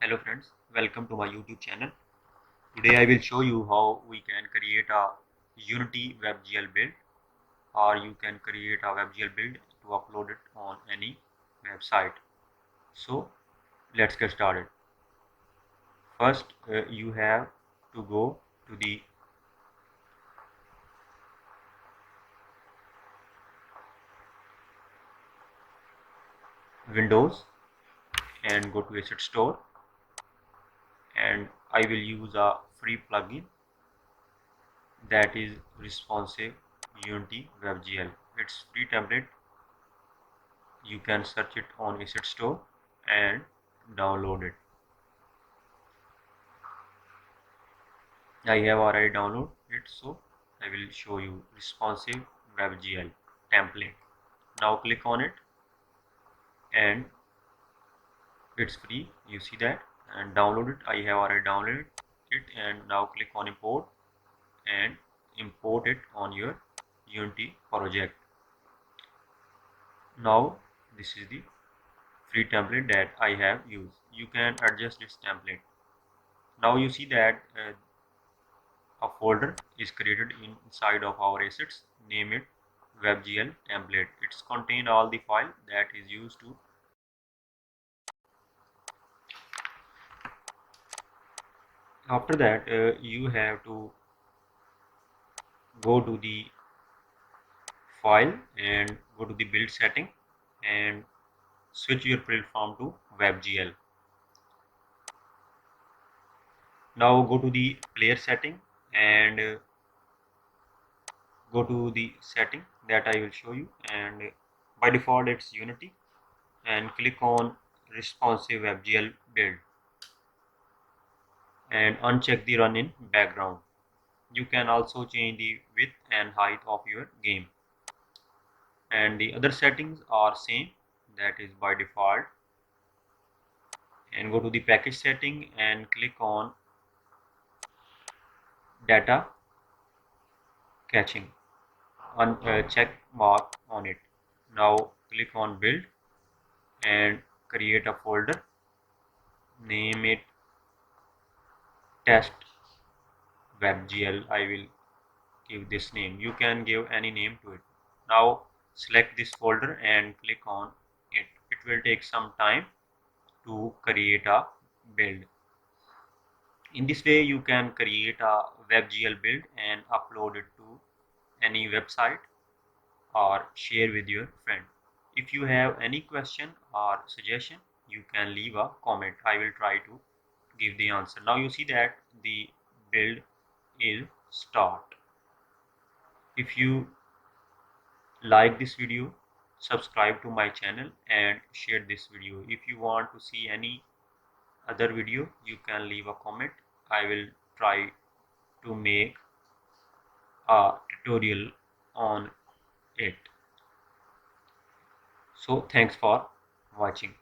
Hello friends, welcome to my YouTube channel. Today I will show you how we can create a Unity WebGL build, or you can create a WebGL build to upload it on any website. So let's get started. First you have to go to the Windows and go to Asset Store, and I will use a free plugin that is responsive Unity WebGL. It's free template. You can search it on Asset Store and download it. I have already downloaded it, so I will show you responsive WebGL template. Now click on it and it's free, you see that, and download it. I have already downloaded it, and now click on import and import it on your Unity project. Now this is the free template that I have used. You can adjust this template. Now you see that a folder is created inside of our assets. Name it WebGL template. It's contain all the file that is used to. After that you have to go to the file and go to the build setting and switch your platform to WebGL. Now go to the player setting and go to the setting that I will show you, and by default it's Unity, and click on responsive WebGL build and uncheck the run in background. You can also change the width and height of your game, and the other settings are same, that is by default. And go to the package setting and click on data caching, check mark on it. Now click on build and create a folder, name it test WebGL. I will give this name. You can give any name to it. Now select this folder and click on it. It will take some time to create a build. In this way you can create a WebGL build and upload it to any website or share with your friend. If you have any question or suggestion, you can leave a comment. I will try to give the answer. Now you see that the build is start. If you like this video, subscribe to my channel and share this video. If you want to see any other video, you can leave a comment. I will try to make a tutorial on it. So thanks for watching.